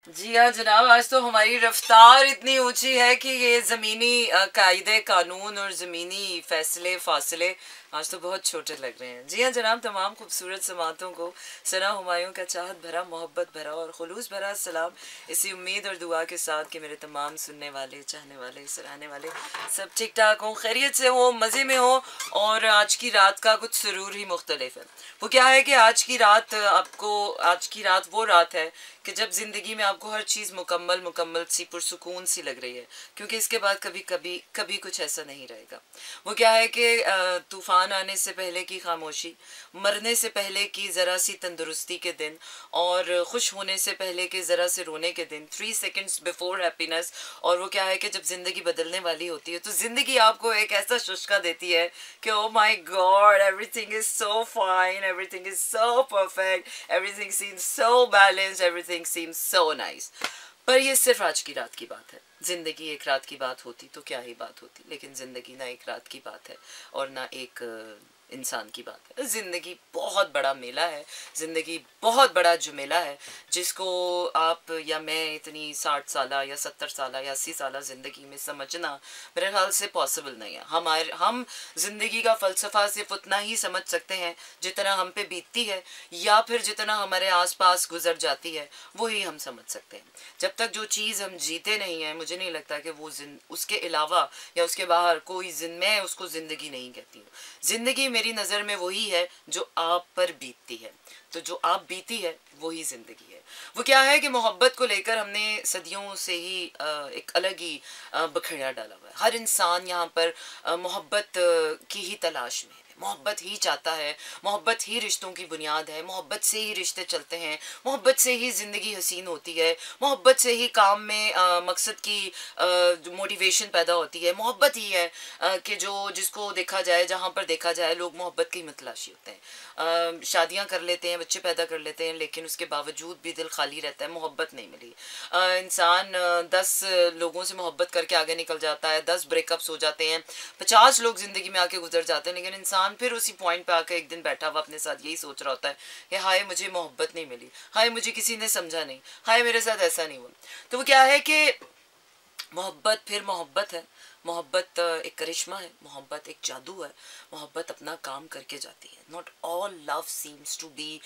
जी हाँ जनाब, आज तो हमारी रफ्तार इतनी ऊंची है कि ये ज़मीनी कायदे कानून और ज़मीनी फैसले फासले आज तो बहुत छोटे लग रहे हैं। जी हाँ जनाब, तमाम खूबसूरत समातों को सना हुमायूं का चाहत भरा, मोहब्बत भरा और खुलूस भरा सलाम, इसी उम्मीद और दुआ के साथ कि मेरे तमाम सुनने वाले, चाहने वाले, सराहने वाले सब ठीक ठाक हों, खैरियत से हों, मज़े में हों। और आज की रात का कुछ सुरूर ही मुख्तलिफ है। वो क्या है कि आज की रात वो रात है कि जब ज़िंदगी में आपको हर चीज़ मुकम्मल मुकम्मल सी पुरसुकून सी लग रही है, क्योंकि इसके बाद कभी कभी कभी कुछ ऐसा नहीं रहेगा। वो क्या है कि तूफ़ान आने से पहले की खामोशी, मरने से पहले की ज़रा सी तंदुरुस्ती के दिन, और खुश होने से पहले के ज़रा से रोने के दिन, 3 seconds बिफोर हैप्पीनेस। और वो क्या है कि जब ज़िंदगी बदलने वाली होती है तो ज़िंदगी आपको एक ऐसा शुष्का देती है कि oh my God, everything is so fine, everything is so perfect, everything seems so balanced, everything seems so nice. पर ये सिर्फ आज की रात की बात है। ज़िंदगी एक रात की बात होती तो क्या ही बात होती, लेकिन ज़िंदगी ना एक रात की बात है और ना एक इंसान की बात है। ज़िंदगी बहुत बड़ा मेला है, ज़िंदगी बहुत बड़ा जुमेला है, जिसको आप या मैं इतनी 60 साल या 70 साल या 80 साल ज़िंदगी में समझना मेरे ख्याल से पॉसिबल नहीं है। हम ज़िंदगी का फ़लसफ़ा सिर्फ उतना ही समझ सकते हैं जितना हम पे बीतती है, या फिर जितना हमारे आसपास गुजर जाती है वही हम समझ सकते हैं। जब तक जो चीज़ हम जीते नहीं हैं, मुझे नहीं लगता कि वो उसके अलावा या उसके बाहर कोई मैं उसको ज़िंदगी नहीं कहती हूँ। ज़िंदगी मेरी नज़र में वही है जो आप पर बीतती है, तो जो आप बीती है वही ज़िंदगी है। वो क्या है कि मोहब्बत को लेकर हमने सदियों से ही एक अलग ही बखेड़ा डाला हुआ है। हर इंसान यहाँ पर मोहब्बत की ही तलाश में है, मोहब्बत ही चाहता है, मोहब्बत ही रिश्तों की बुनियाद है, मोहब्बत से ही रिश्ते चलते हैं, मोहब्बत से ही ज़िंदगी हसीन होती है, मोहब्बत से ही काम में मकसद की मोटिवेशन पैदा होती है। मोहब्बत ही है कि जो जिसको देखा जाए, जहाँ पर देखा जाए लोग मोहब्बत की मतलाशी होते हैं। शादियाँ कर लेते हैं, बच्चे पैदा कर लेते हैं, लेकिन उसके बावजूद भी दिल खाली रहता है, मोहब्बत नहीं मिली। इंसान 10 लोगों से मोहब्बत करके आगे निकल जाता है, 10 ब्रेकअप्स हो जाते हैं, 50 लोग ज़िंदगी में आके गुजर जाते हैं, लेकिन इंसान फिर उसी पॉइंट पे आकर एक दिन बैठा हुआ अपने साथ यही सोच रहा होता है कि हाय मुझे मोहब्बत नहीं मिली, हाय मुझे किसी ने समझा नहीं, हाय मेरे साथ ऐसा नहीं हुआ। तो वो क्या है कि मोहब्बत फिर मोहब्बत है, मोहब्बत एक करिश्मा है, मोहब्बत एक जादू है, मोहब्बत अपना काम करके जाती है। Not all love seems to be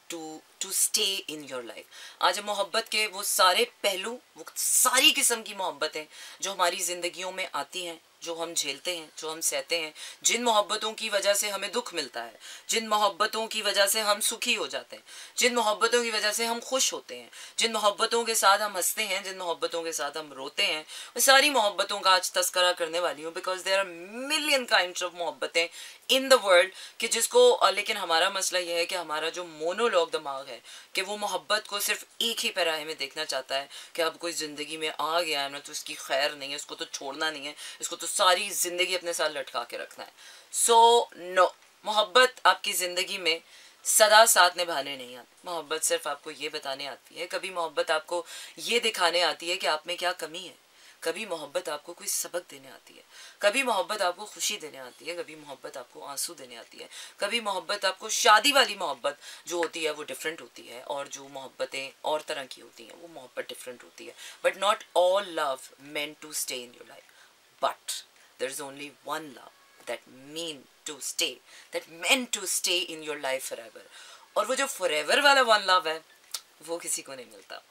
to stay in your life. आज मोहब्बत के वो सारे पहलू, वो सारी किस्म की मोहब्बतें जो हमारी ज़िंदगियों में आती हैं, जो हम झेलते हैं, जो हम सहते हैं, जिन मोहब्बतों की वजह से हमें दुख मिलता है, जिन मोहब्बतों की वजह से हम सुखी हो जाते हैं, जिन मोहब्बतों की वजह से हम खुश होते हैं, जिन मोहब्बतों के साथ हम हंसते हैं, जिन मोहब्बतों के साथ हम रोते हैं, वो सारी मोहब्बतों का आज तस्करा करने वाली हूँ। Because there are million kinds of मोहब्बतें इन द वर्ल्ड कि जिसको लेकिन हमारा मसला यह है कि हमारा जो मोनोलॉग दिमाग है कि वो मोहब्बत को सिर्फ एक ही पैराहे में देखना चाहता है कि अब कोई ज़िंदगी में आ गया है ना तो इसकी खैर नहीं है, इसको तो छोड़ना नहीं है, इसको तो सारी ज़िंदगी अपने साथ लटका के रखना है। सो नो, मोहब्बत आपकी ज़िंदगी में सदा साथ निभाने नहीं आती। मोहब्बत सिर्फ आपको ये बताने आती है, कभी मोहब्बत आपको ये दिखाने आती है कि आप में क्या कमी है, कभी मोहब्बत आपको कोई सबक देने आती है, कभी मोहब्बत आपको खुशी देने आती है, कभी मोहब्बत आपको आंसू देने आती है, कभी मोहब्बत आपको शादी वाली मोहब्बत जो होती है वो डिफरेंट होती है, और जो मोहब्बतें और तरह की होती हैं वो मोहब्बत डिफरेंट होती है। But not all love meant to stay in your life, but there is only one love that mean to stay, that meant to stay in your life forever। और वो जो forever वाला one love है वो किसी को नहीं मिलता।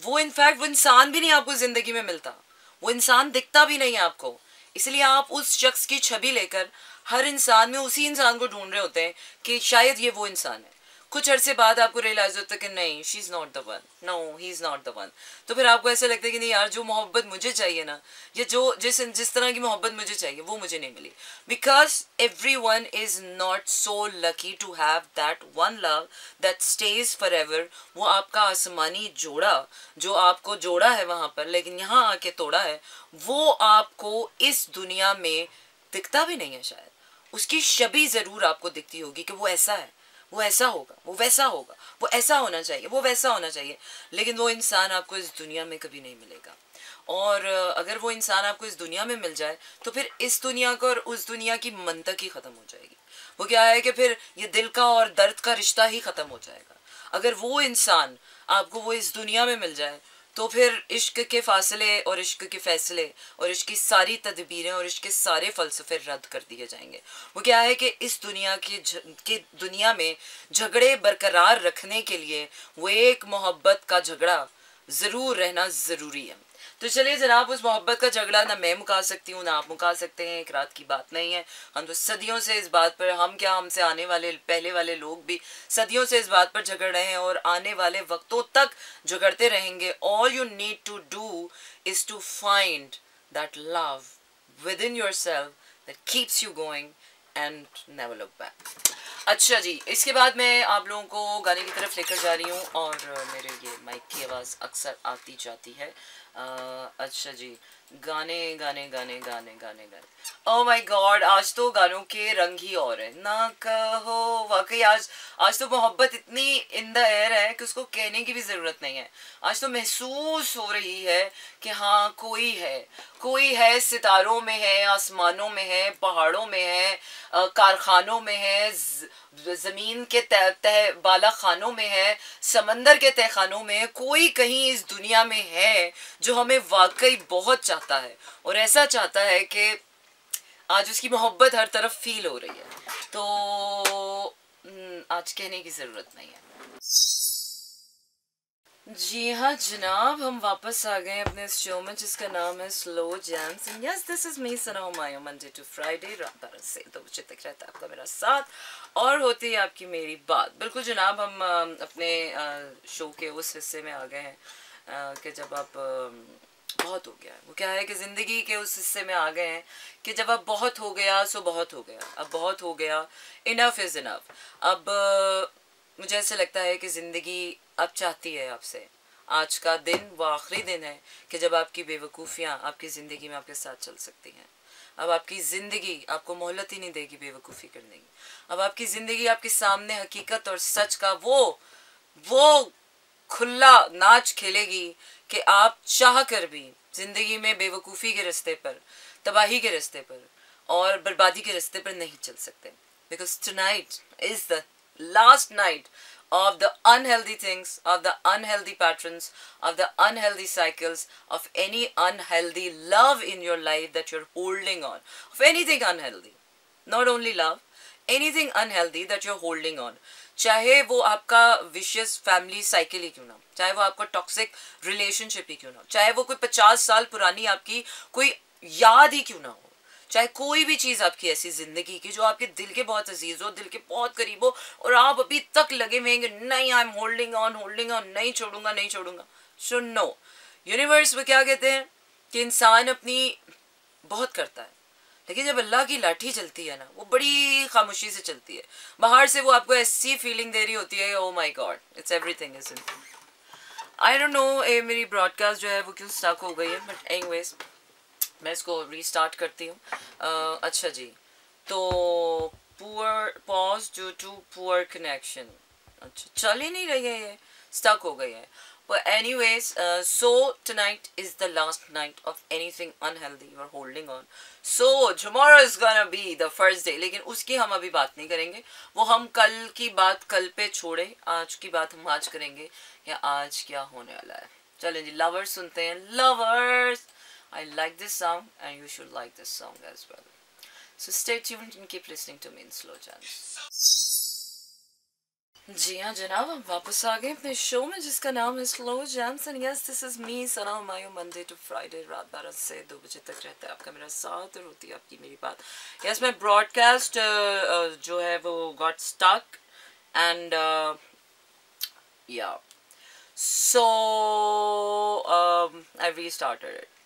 वो इनफैक्ट वो इंसान भी नहीं आपको ज़िंदगी में मिलता, वो इंसान दिखता भी नहीं है आपको। इसलिए आप उस शख्स की छवि लेकर हर इंसान में उसी इंसान को ढूंढ रहे होते हैं कि शायद ये वो इंसान है। कुछ अरसे बाद आपको रियलाइज होता है कि नहीं, she is not the one, no he is not the one. तो फिर आपको ऐसा लगता है कि नहीं यार, जो मोहब्बत मुझे चाहिए ना, या जो जिस तरह की मोहब्बत मुझे चाहिए वो मुझे नहीं मिली। Because everyone is not so lucky to have that one love that stage forever. वो आपका आसमानी जोड़ा जो आपको जोड़ा है वहाँ पर, लेकिन यहाँ आके तोड़ा है, वो आपको इस दुनिया में दिखता भी नहीं है शायद। उसकी छवि ज़रूर आपको दिखती होगी कि वो ऐसा है, वो ऐसा होगा, वो वैसा होगा, वो ऐसा होना चाहिए, वो वैसा होना चाहिए, लेकिन वो इंसान आपको इस दुनिया में कभी नहीं मिलेगा। और अगर वो इंसान आपको इस दुनिया में मिल जाए तो फिर इस दुनिया का और उस दुनिया की मंतक ही ख़त्म हो जाएगी। वो क्या है कि फिर ये दिल का और दर्द का रिश्ता ही ख़त्म हो जाएगा। अगर वो इंसान आपको वो इस दुनिया में मिल जाए, तो फिर इश्क के फासले और इश्क के फैसले और इश्क की सारी तदबीरें और इश्क के सारे फ़लसफ़े रद्द कर दिए जाएंगे। वो क्या है कि इस दुनिया के दुनिया में झगड़े बरकरार रखने के लिए वो एक मोहब्बत का झगड़ा ज़रूर रहना ज़रूरी है। तो चलिए जनाब, उस मोहब्बत का झगड़ा ना मैं मुका सकती हूँ ना आप मुका सकते हैं, एक रात की बात नहीं है। हम तो सदियों से इस बात पर, हम क्या, हमसे आने वाले पहले वाले लोग भी सदियों से इस बात पर झगड़ रहे हैं और आने वाले वक्तों तक झगड़ते रहेंगे। All you need to do is to find that love within yourself that keeps you going and never look back. अच्छा जी, इसके बाद मैं आप लोगों को गाने की तरफ लेकर जा रही हूँ और मेरे ये माइक की आवाज़ अक्सर आती जाती है। अच्छा जी, गाने गाने गाने गाने गाने गाने, ओह माय गॉड, आज तो गानों के रंग ही और है ना कहो। वाकई आज तो मोहब्बत इतनी इन द एयर है कि उसको कहने की भी ज़रूरत नहीं है। आज तो महसूस हो रही है कि हाँ कोई है, सितारों में है, आसमानों में है, पहाड़ों में है, कारखानों में है, ज़मीन के तह बाला खानों में है, समंदर के तह खानों में है, कोई कहीं इस दुनिया में है जो हमें वाकई बहुत चाहता है और ऐसा चाहता है कि आज उसकी मोहब्बत हर तरफ फील हो रही है। तो आज कहने की ज़रूरत नहीं है। जी हाँ जनाब, हम वापस आ गए अपने इस शो में जिसका नाम है Slow Jams. Yes, this is me Sana Humayun, Monday to Friday रात 12 से 2 बजे तक रहता है आपका मेरा साथ और होती है आपकी मेरी बात। बिल्कुल जनाब, हम अपने शो के उस हिस्से में आ गए हैं कि जब आप बहुत हो गया है। वो क्या है कि ज़िंदगी के उस हिस्से में आ गए हैं कि जब अब बहुत हो गया सो बहुत हो गया, अब बहुत हो गया, इनफ इज़ इनफ। अब मुझे ऐसे लगता है कि ज़िंदगी अब चाहती है आपसे, आज का दिन वो आखिरी दिन है कि जब आपकी बेवकूफ़ियाँ आपकी ज़िंदगी में आपके साथ चल सकती हैं। अब आपकी ज़िंदगी आपको मोहलत ही नहीं देगी बेवकूफ़ी करने की। अब आपकी ज़िंदगी आपके सामने हकीकत और सच का वो खुला नाच खेलेगी कि आप चाह कर भी ज़िंदगी में बेवकूफ़ी के रास्ते पर, तबाही के रास्ते पर और बर्बादी के रास्ते पर नहीं चल सकते। Because tonight is the last night of the unhealthy things, of the unhealthy patterns, of the unhealthy cycles, of any unhealthy love in your life that you're holding on, of anything unhealthy, not only love, anything unhealthy that you're holding on, चाहे वो आपका vicious family cycle ही क्यों ना, चाहे वो आपका toxic relationship ही क्यों ना, चाहे वो कोई 50 साल पुरानी आपकी कोई याद ही क्यों ना हो, चाहे कोई भी चीज़ आपकी ऐसी ज़िंदगी की जो आपके दिल के बहुत अजीज़ हो, दिल के बहुत करीब हो और आप अभी तक लगे हुए हैं नहीं, आई एम होल्डिंग ऑन, नहीं छोड़ूंगा। सो नो, यूनिवर्स वो क्या कहते हैं कि इंसान अपनी बहुत करता है, लेकिन जब अल्लाह की लाठी चलती है ना, वो बड़ी खामोशी से चलती है। बाहर से वो आपको ऐसी फीलिंग दे रही होती है, oh my God, it's everything is in. I don't know मेरी ब्रॉडकास्ट जो है वो क्यों स्टक हो गई है, बट एनीवेज मैं इसको रीस्टार्ट करती हूँ। अच्छा जी, तो poor pause due to poor connection, अच्छा चल ही नहीं रही है, ये स्टक हो गई है। But anyways, so tonight is the last night of anything unhealthy you are holding on. So tomorrow is gonna be the first day. लेकिन उसकी हम अभी बात नहीं करेंगे, वो हम कल की बात कल पे छोड़े, आज की बात हम आज करेंगे या आज क्या होने वाला है। चलें जी, लवर्स सुनते हैं, lovers. I like this song and you should like this song as well. So stay tuned and keep listening to me in slow jams. जी हाँ जनाब, हम वापस आ गए अपने शो में जिसका नाम है Slow Jams and yes, this is me Sana Humayun, Monday to Friday रात 12 से 2 बजे तक रहता है आपका मेरा साथ और होती है आपकी मेरी बात। यस, मैं ब्रॉडकास्ट जो है वो गॉट स्टक एंड या सो आई रीस्टार्टेड इट।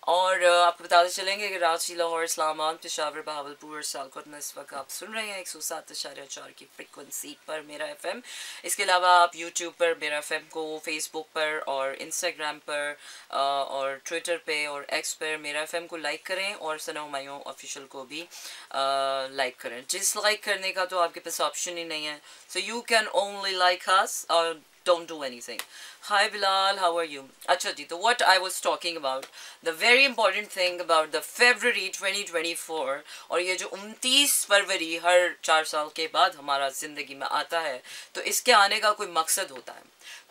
और आपको बताते चलेंगे कि रांची, लाहौर, इस्लामाबाद, पेशावर, बहावलपुर और सियालकोट में इस वक्त आप सुन रहे हैं 107.4 की फ्रिक्वेंसी पर मेरा एफएम। इसके अलावा आप यूट्यूब पर मेरा एफएम को, फेसबुक पर और इंस्टाग्राम पर और ट्विटर पे और एक्स पर मेरा एफएम को लाइक करें और सना हुमायूं ऑफिशियल को भी लाइक करें। डिसलाइक करने का तो आपके पास ऑप्शन ही नहीं है, so you can only like us और don't do anything. Hi Bilal, how are you? अच्छा जी, तो what I was talking about, the very important thing about the February 2024, और ये जो 29 फरवरी हर 4 साल के बाद हमारा ज़िंदगी में आता है, तो इसके आने का कोई मकसद होता है.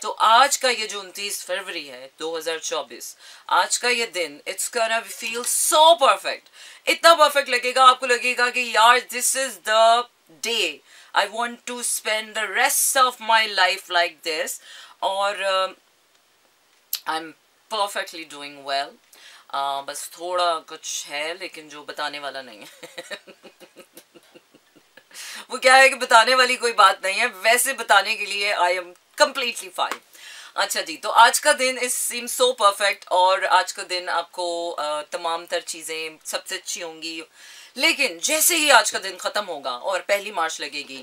तो आज का ये जो 29 फरवरी है 2024, आज का ये दिन, it's gonna feel so perfect. इतना परफेक्ट लगेगा, आपको लगेगा कि यार this is the day I want to spend the rest of my life like this. और I'm perfectly doing well. बस थोड़ा कुछ है लेकिन जो बताने वाला नहीं है. वो क्या है कि बताने वाली कोई बात नहीं है, वैसे बताने के लिए I am completely fine. अच्छा जी, तो आज का दिन इस सीम सो परफेक्ट, और आज का दिन आपको तमाम तर चीज़ें सबसे अच्छी होंगी. लेकिन जैसे ही आज का दिन ख़त्म होगा और 1 मार्च लगेगी,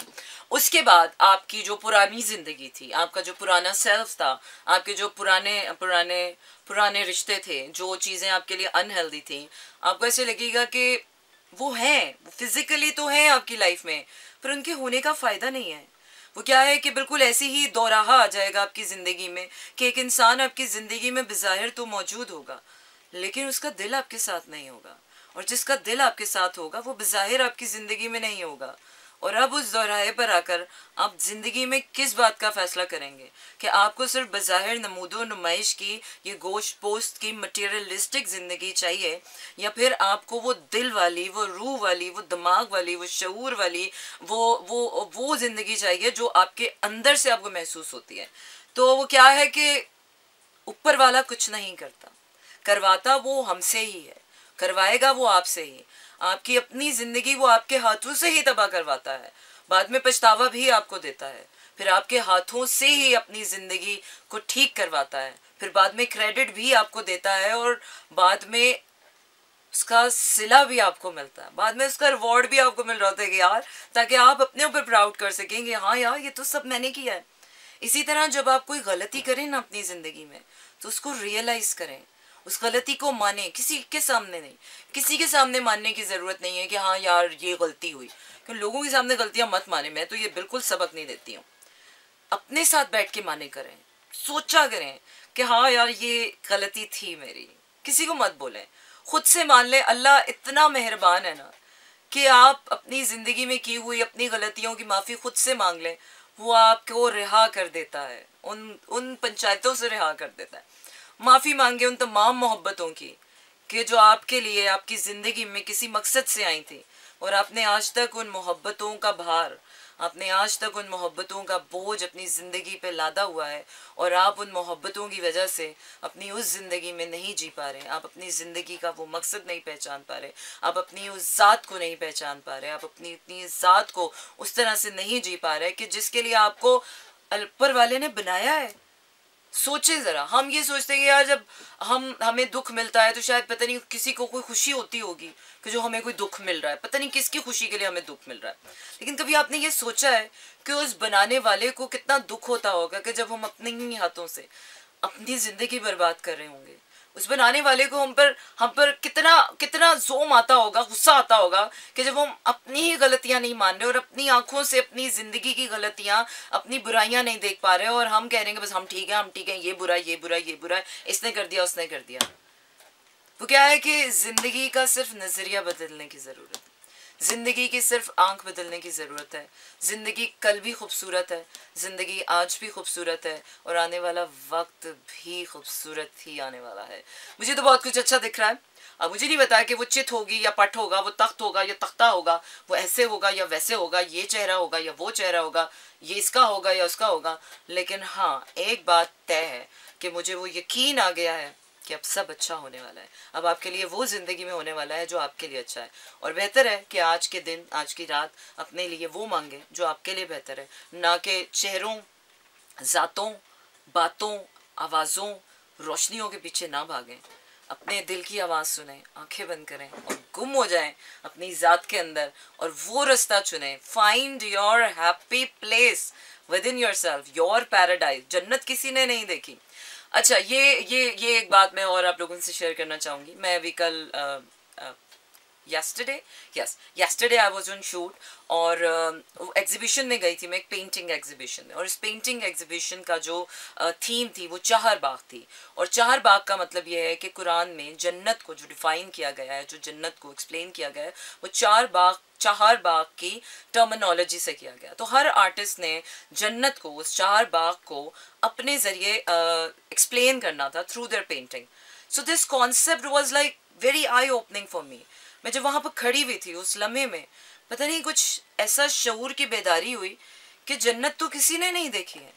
उसके बाद आपकी जो पुरानी ज़िंदगी थी, आपका जो पुराना सेल्फ था, आपके जो पुराने रिश्ते थे, जो चीज़ें आपके लिए अनहेल्दी थी, आपको ऐसे लगेगा कि वो हैं, फिज़िकली तो हैं आपकी लाइफ में, पर उनके होने का फ़ायदा नहीं है. वो क्या है कि बिल्कुल ऐसे ही दोराहा आ जाएगा आपकी ज़िंदगी में कि एक इंसान आपकी ज़िंदगी में बज़ाहिर तो मौजूद होगा, लेकिन उसका दिल आपके साथ नहीं होगा, और जिसका दिल आपके साथ होगा वो बज़ाहिर आपकी ज़िंदगी में नहीं होगा. और अब उस दोराहे पर आकर आप ज़िंदगी में किस बात का फ़ैसला करेंगे कि आपको सिर्फ बज़ाहिर नमूदो नुमाइश की, ये गोश्त पोस्ट की मटीरियलिस्टिक ज़िंदगी चाहिए, या फिर आपको वो दिल वाली, वो रूह वाली, वो दिमाग वाली, वो शऊर वाली, वो ज़िंदगी चाहिए जो आपके अंदर से आपको महसूस होती है. तो वो क्या है कि ऊपर वाला कुछ नहीं करता, करवाता वो हमसे ही है, करवाएगा वो आपसे ही. आपकी अपनी ज़िंदगी वो आपके हाथों से ही तबाह करवाता है, बाद में पछतावा भी आपको देता है, फिर आपके हाथों से ही अपनी ज़िंदगी को ठीक करवाता है, फिर बाद में क्रेडिट भी आपको देता है, और बाद में उसका सिला भी आपको मिलता है, बाद में उसका रिवॉर्ड भी आपको मिल रहा होता है कि यार, ताकि आप अपने ऊपर प्राउड कर सकें कि हाँ यार ये तो सब मैंने किया है. इसी तरह जब आप कोई गलती करें ना अपनी ज़िंदगी में, तो उसको रियलाइज़ करें, उस गलती को माने, किसी के सामने नहीं, किसी के सामने मानने की ज़रूरत नहीं है कि हाँ यार ये गलती हुई, क्योंकि लोगों के सामने गलतियाँ मत माने, मैं तो ये बिल्कुल सबक नहीं देती हूँ. अपने साथ बैठ के माने करें, सोचा करें कि हाँ यार ये गलती थी मेरी, किसी को मत बोलें, खुद से मान लें. अल्लाह इतना मेहरबान है ना कि आप अपनी ज़िंदगी में की हुई अपनी गलतियों की माफ़ी खुद से मांग लें, वो आपको रिहा कर देता है, उन पंचायतों से रिहा कर देता है. माफ़ी मांगे उन तमाम मोहब्बतों की कि जो आपके लिए आपकी ज़िंदगी में किसी मकसद से आई थी, और आपने आज तक उन मोहब्बतों का भार, आपने आज तक उन मोहब्बतों का बोझ अपनी ज़िंदगी पे लादा हुआ है, और आप उन मोहब्बतों की वजह से अपनी उस ज़िंदगी में नहीं जी पा रहे, आप अपनी ज़िंदगी का वो मकसद नहीं पहचान पा रहे, आप अपनी उस ज़ात को नहीं पहचान पा रहे, आप अपनी ज़ात को उस तरह से नहीं जी पा रहे कि जिसके लिए आपको ऊपर वाले ने बनाया है. सोचे ज़रा, हम ये सोचते हैं कि यार जब हमें दुख मिलता है तो शायद पता नहीं किसी को कोई खुशी होती होगी कि जो हमें कोई दुख मिल रहा है, पता नहीं किसकी खुशी के लिए हमें दुख मिल रहा है. लेकिन कभी आपने ये सोचा है कि उस बनाने वाले को कितना दुख होता होगा कि जब हम अपने ही हाथों से अपनी ज़िंदगी बर्बाद कर रहे होंगे, उस बनाने वाले को हम पर कितना जोम आता होगा, गुस्सा आता होगा कि जब हम अपनी ही गलतियां नहीं मान रहे और अपनी आंखों से अपनी ज़िंदगी की गलतियां, अपनी बुराइयां नहीं देख पा रहे, और हम कह रहे हैं बस हम ठीक है, ये बुरा है, इसने कर दिया, उसने कर दिया. वो क्या है कि ज़िंदगी का सिर्फ नज़रिया बदलने की ज़रूरत है, ज़िंदगी की सिर्फ आंख बदलने की ज़रूरत है. ज़िंदगी कल भी खूबसूरत है, ज़िंदगी आज भी खूबसूरत है, और आने वाला वक्त भी खूबसूरत ही आने वाला है. मुझे तो बहुत कुछ अच्छा दिख रहा है. अब मुझे नहीं पता कि वो चित होगी या पट होगा, वो तख्त होगा या तख्ता होगा, वो ऐसे होगा या वैसे होगा, ये चेहरा होगा या वो चेहरा होगा, ये इसका होगा या उसका होगा. लेकिन हाँ, एक बात तय है कि मुझे वो यकीन आ गया है कि अब सब अच्छा होने वाला है. अब आपके लिए वो ज़िंदगी में होने वाला है जो आपके लिए अच्छा है, और बेहतर है कि आज के दिन, आज की रात अपने लिए वो मांगे जो आपके लिए बेहतर है, ना कि चेहरों, ज़ातों, बातों, आवाज़ों, रोशनियों के पीछे ना भागें. अपने दिल की आवाज़ सुने, आंखें बंद करें और गुम हो जाएं अपनी ज़ात के अंदर, और वो रास्ता चुनें. Find your happy place within your self, your paradise. जन्नत किसी ने नहीं देखी. अच्छा, ये एक बात मैं और आप लोगों से शेयर करना चाहूँगी. मैं अभी कल yesterday, yes, yesterday I was on shoot और एग्जीबिशन में गई थी मैं, एक पेंटिंग एग्जीबिशन में, और इस पेंटिंग एग्जीबिशन का जो थीम थी वो चार बाग थी। और चार बाग का मतलब ये है कि कुरान में जन्नत को जो डिफाइन किया गया है, जो जन्नत को एक्सप्लेन किया गया है, वो चार बाग की टर्मिनोलॉजी से किया गया। तो हर आर्टिस्ट ने जन्नत को, उस चार बाग को अपने ज़रिए एक्सप्लेन करना था through their painting. So this concept was like very I opening for me. मैं जब वहाँ पर खड़ी हुई थी उस लम्हे में, पता नहीं कुछ ऐसा शऊर की बेदारी हुई कि जन्नत तो किसी ने नहीं देखी है।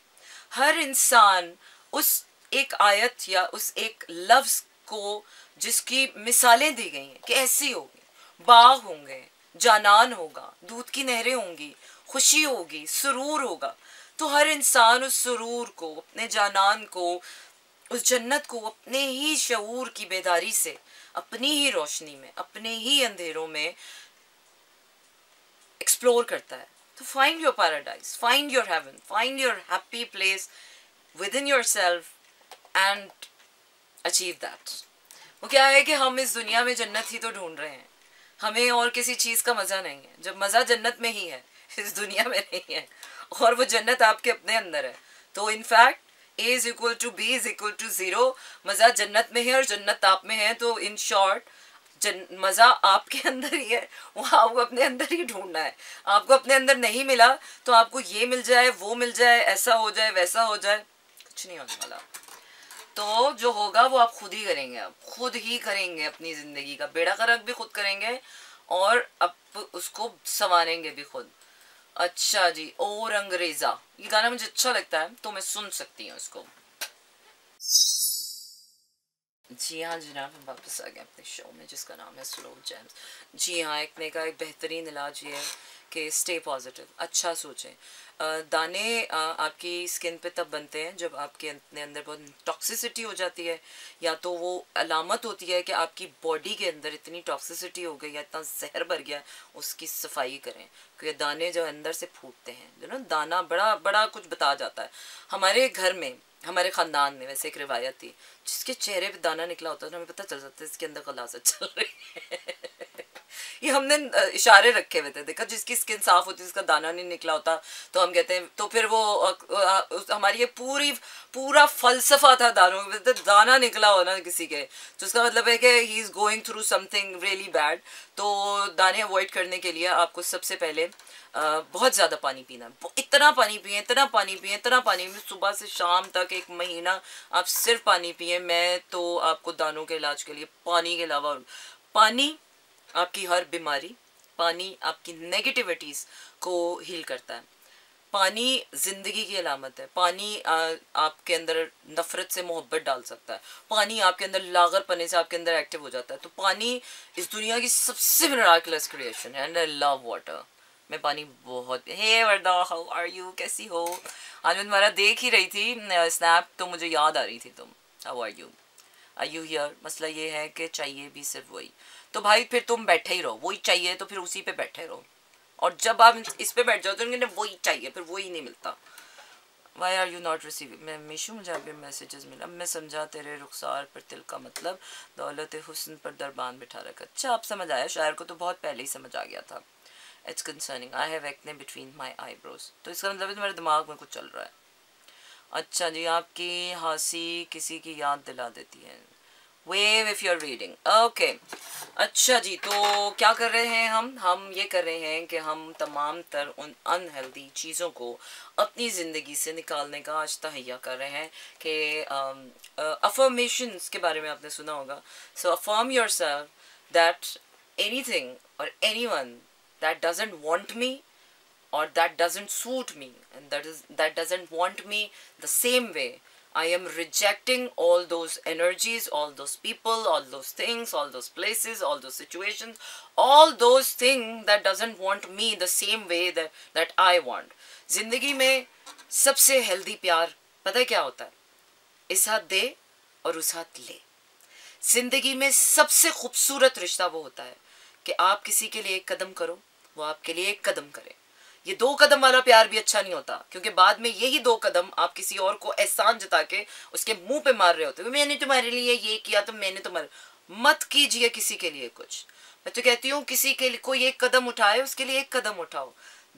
हर इंसान उस एक आयत या उस एक लफ्ज़ को जिसकी मिसालें दी गई हैं कि ऐसी होगी, बाग होंगे, जानान होगा, दूध की नहरें होंगी, खुशी होगी, सुरूर होगा, तो हर इंसान उस सुरूर को, अपने जानान को, उस जन्नत को अपने ही शऊर की बेदारी से, अपनी ही रोशनी में, अपने ही अंधेरों में एक्सप्लोर करता है। तो find your paradise, find your heaven, find your happy place within yourself and achieve that. वो क्या है कि हम इस दुनिया में जन्नत ही तो ढूंढ रहे हैं, हमें और किसी चीज़ का मज़ा नहीं है। जब मज़ा जन्नत में ही है, इस दुनिया में नहीं है, और वो जन्नत आपके अपने अंदर है। तो in fact A is equal to B is equal to 0, मज़ा जन्नत में है और जन्नत आप में है। तो इन शॉर्ट मज़ा आपके अंदर ही है, वो आपको अपने अंदर ही ढूंढना है। आपको अपने अंदर नहीं मिला तो आपको ये मिल जाए, वो मिल जाए, ऐसा हो जाए, वैसा हो जाए, कुछ नहीं होने वाला। तो जो होगा वो आप खुद ही करेंगे, आप खुद ही करेंगे, अपनी ज़िंदगी का बेड़ा गर्क भी खुद करेंगे और अब उसको संवारेंगे भी खुद। अच्छा जी, और अंग्रेज़ा, ये गाना मुझे अच्छा लगता है तो मैं सुन सकती हूँ इसको। जी हाँ जनाब, हम वापस आ गए अपने शो में जिसका नाम है स्लो जैम्स। जी हाँ, एक बेहतरीन इलाज ये है कि स्टे पॉजिटिव, अच्छा सोचें। दाने आपकी स्किन पे तब बनते हैं जब आपके अपने अंदर बहुत टॉक्सिसिटी हो जाती है, या तो वो अलामत होती है कि आपकी बॉडी के अंदर इतनी टॉक्सिसिटी हो गई या इतना जहर भर गया, उसकी सफाई करें। क्योंकि दाने जो अंदर से फूटते हैं, जो ना दाना बड़ा बड़ा कुछ बता जाता है। हमारे घर में, हमारे ख़ानदान में वैसे एक रिवायत थी, जिसके चेहरे पे दाना निकला होता था हमें पता चल जाता है इसके अंदर गलाज़त चल रही है। ये हमने इशारे रखे हुए थे, देखा जिसकी स्किन साफ होती है, जिसका दाना नहीं निकला होता, तो हम कहते हैं, तो फिर वो हमारी ये पूरा फलसफा था दानों में, दाना निकला हो ना किसी के, तो उसका मतलब है कि he is going through something really bad. तो दाने अवॉइड करने के लिए आपको सबसे पहले बहुत ज़्यादा पानी पीना, इतना पानी पिए, इतना पानी पिए, इतना पानी पिए, सुबह से शाम तक 1 महीना आप सिर्फ पानी पिए। मैं तो आपको दानों के इलाज के लिए पानी के अलावा, पानी आपकी हर बीमारी, पानी आपकी नेगेटिविटीज़ को हील करता है। पानी ज़िंदगी की अलामत है। पानी आपके अंदर नफ़रत से मोहब्बत डाल सकता है। पानी आपके अंदर लागरपने से आपके अंदर एक्टिव हो जाता है। तो पानी इस दुनिया की सबसे मिराकलस क्रिएशन है एंड आई लव वाटर। मैं पानी बहुत, हे वर्दा, हाउ आर यू, कैसी हो? आज मैं तुम्हारा देख ही रही थी स्नैप, तो मुझे याद आ रही थी तुम, हाउ आर यू हियर। मसला ये है कि चाहिए भी सिर्फ वही, तो भाई फिर तुम बैठे ही रहो, वही चाहिए तो फिर उसी पे बैठे रहो। और जब आप इस पे बैठ जाओ तो उन्हें वही चाहिए, फिर वही नहीं मिलता। Why are you not receiving, मैं मीशू, मुझे आपके मैसेजेस मिला, मैं समझा तेरे रुखसार पर तिल का मतलब दौलत हुस्न पर दरबान बिठा रखा। अच्छा, आप समझ आया, शायर को तो बहुत पहले ही समझ आ गया था। It's concerning I have acne between my eyebrows, तो इसका मतलब है तुम्हारे दिमाग में कुछ चल रहा है। अच्छा जी, आपकी हंसी किसी की याद दिला देती है, wave if you're reading, okay. अच्छा जी, तो क्या कर रहे हैं हम ये कर रहे हैं कि हम तमाम तर उन अनहेल्दी चीज़ों को अपनी ज़िंदगी से निकालने का आज तहैया कर रहे हैं कि अफर्मेशंस के बारे में आपने सुना होगा। So affirm yourself that anything or anyone that doesn't want me or that doesn't suit me and that doesn't want me the same way, I am rejecting all those energies, all those people, all those things, all those places, all those situations, all those things that doesn't want me the same way that I want. जिंदगी में सबसे healthy प्यार पता है क्या होता है? इस हाथ दे और उस हाथ ले। जिंदगी में सबसे खूबसूरत रिश्ता वो होता है कि आप किसी के लिए एक कदम करो, वो आपके लिए एक कदम करे। ये 2 कदम वाला प्यार भी अच्छा नहीं होता, क्योंकि बाद में यही 2 कदम आप किसी और को एहसान जता के उसके मुंह पे मार रहे होते हो, मैंने तुम्हारे लिए ये किया तो मैंने तुम्हारे, मत कीजिए किसी के लिए कुछ। मैं तो कहती हूँ किसी के लिए कोई एक कदम उठाए, उसके लिए एक कदम उठाओ,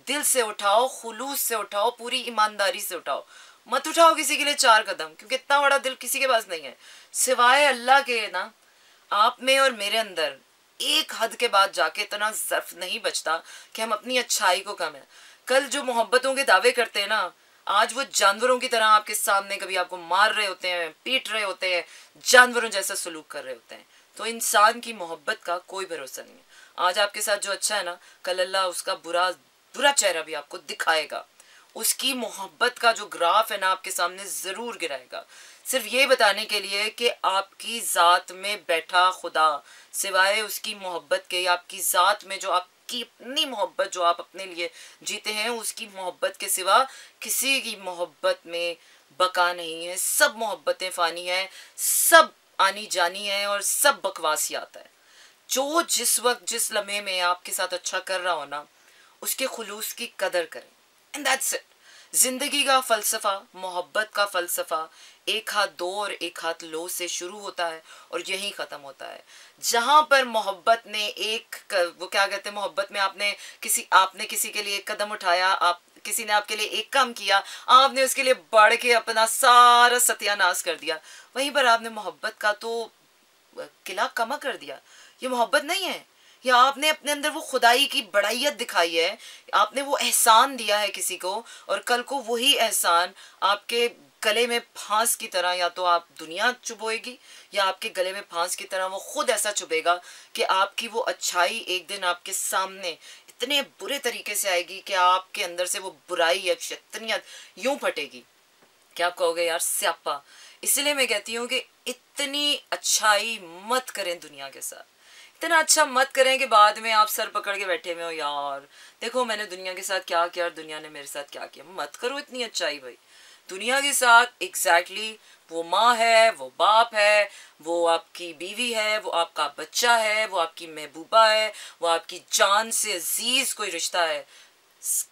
दिल से उठाओ, खुलूस से उठाओ, पूरी ईमानदारी से उठाओ। मत उठाओ किसी के लिए 4 कदम, क्योंकि इतना बड़ा दिल किसी के पास नहीं है सिवाय अल्लाह के ना। आप में और मेरे अंदर एक हद के बाद जाके इतना ज़र्फ नहीं बचता कि हम अपनी अच्छाई को कम है। कल जो मोहब्बतों के दावे करते हैं ना, आज वो जानवरों की तरह आपके सामने कभी आपको मार रहे होते हैं, पीट रहे होते हैं, जानवरों जैसा सलूक कर रहे होते हैं। तो इंसान की मोहब्बत का कोई भरोसा नहीं है। आज आपके साथ जो अच्छा है ना, कल अल्लाह उसका बुरा बुरा चेहरा भी आपको दिखाएगा। उसकी मोहब्बत का जो ग्राफ है ना आपके सामने ज़रूर गिराएगा, सिर्फ ये बताने के लिए कि आपकी ज़ात में बैठा खुदा सिवाय उसकी मोहब्बत के, आपकी ज़ात में जो आपकी अपनी मोहब्बत जो आप अपने लिए जीते हैं, उसकी मोहब्बत के सिवा किसी की मोहब्बत में बका नहीं है। सब मोहब्बतें फ़ानी हैं, सब आनी जानी है और सब बकवास ही आता है। जो जिस वक्त जिस लम्हे में आपके साथ अच्छा कर रहा हो ना, उसके खुलूस की कदर करें, एंड दैट्स इट। जिंदगी का फ़लसफ़ा, मोहब्बत का फ़लसफ़ा एक हाथ दो और एक हाथ लो से शुरू होता है और यहीं ख़त्म होता है। जहाँ पर मोहब्बत ने वो क्या कहते हैं, मोहब्बत में आपने किसी के लिए एक कदम उठाया, किसी ने आपके लिए एक काम किया, आपने उसके लिए बढ़ के अपना सारा सत्यानाश कर दिया, वहीं पर आपने मोहब्बत का तो किला कमा कर दिया। ये मोहब्बत नहीं है। या आपने अपने अंदर वो खुदाई की बड़ाइयत दिखाई है, आपने वो एहसान दिया है किसी को, और कल को वही एहसान आपके गले में फांस की तरह, या तो आप दुनिया चुभोएगी या आपके गले में फांस की तरह वो खुद ऐसा चुभेगा कि आपकी वो अच्छाई एक दिन आपके सामने इतने बुरे तरीके से आएगी कि आपके अंदर से वो बुराई या शैतानियत यूं फटेगी कि आप कहोगे यार स्यापा। इसलिए मैं कहती हूँ कि इतनी अच्छाई मत करें दुनिया के साथ, इतना अच्छा मत करें कि बाद में आप सर पकड़ के बैठे हुए हो, यार देखो मैंने दुनिया के साथ क्या किया और दुनिया ने मेरे साथ क्या किया। मत करो इतनी अच्छाई भाई। दुनिया के साथ एग्जैक्टली वो माँ है, वो बाप है, वो आपकी बीवी है, वो आपका बच्चा है, वो आपकी महबूबा है, वो आपकी जान से अजीज कोई रिश्ता है।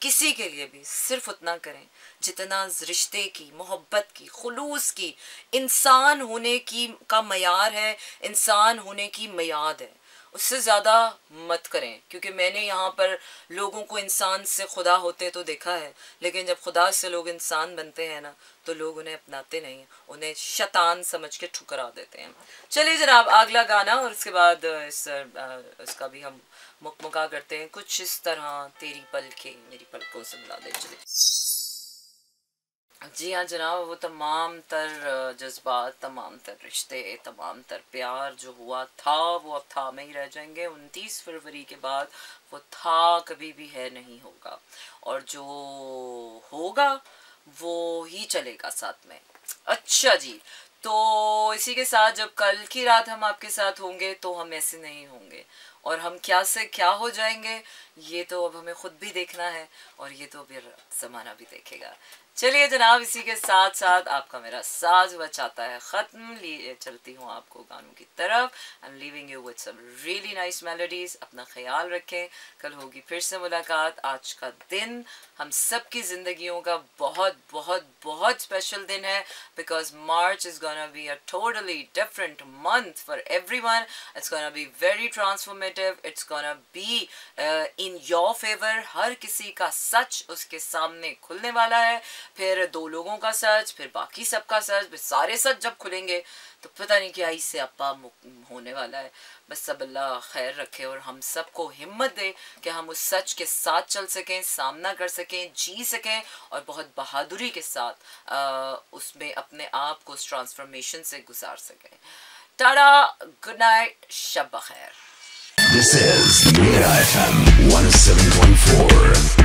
किसी के लिए भी सिर्फ उतना करें जितना रिश्ते की, मोहब्बत की, खुलूस की, इंसान होने की का मयार है, इंसान होने की मियाद है। उससे ज़्यादा मत करें, क्योंकि मैंने यहाँ पर लोगों को इंसान से खुदा होते तो देखा है, लेकिन जब खुदा से लोग इंसान बनते हैं ना, तो लोग उन्हें अपनाते नहीं हैं, उन्हें शैतान समझ के ठुकरा देते हैं। चलिए जनाब, अगला गाना और उसके बाद इसका भी हम मुकमुका करते हैं। कुछ इस तरह तेरी पलकें मेरी पलकों से मिला दे। चलिए जी हाँ जनाब, वो तमाम तर जज्बात, तमाम तर रिश्ते, तमाम तर प्यार जो हुआ था वो अब था में ही रह जाएंगे। 29 फरवरी के बाद वो था कभी भी है नहीं होगा, और जो होगा वो ही चलेगा साथ में। अच्छा जी, तो इसी के साथ जब कल की रात हम आपके साथ होंगे तो हम ऐसे नहीं होंगे, और हम क्या से क्या हो जाएंगे ये तो अब हमें खुद भी देखना है, और ये तो फिर ज़माना भी देखेगा। चलिए जनाब, इसी के साथ साथ आपका मेरा साथ हुआ चाहता है ख़त्म। लिए चलती हूँ आपको गानों की तरफ। I am leaving you with some really nice melodies. अपना ख्याल रखें, कल होगी फिर से मुलाकात। आज का दिन हम सब की ज़िंदगियों का बहुत बहुत बहुत स्पेशल दिन है, because March is gonna be a totally different month for everyone. It's gonna be very transformative, it's gonna be in your favour. हर किसी का सच उसके सामने खुलने वाला है, फिर 2 लोगों का सच, फिर बाकी सबका सच, फिर सारे सच जब खुलेंगे तो पता नहीं क्या इससे अपा होने वाला है। बस सब अल्लाह खैर रखे और हम सबको हिम्मत दे कि हम उस सच के साथ चल सकें, सामना कर सकें, जी सकें, और बहुत बहादुरी के साथ उसमें अपने आप को उस ट्रांसफॉर्मेशन से गुजार सकें। टाटा, गुड नाइट, शब बखैर। This is Mira FM 107.4.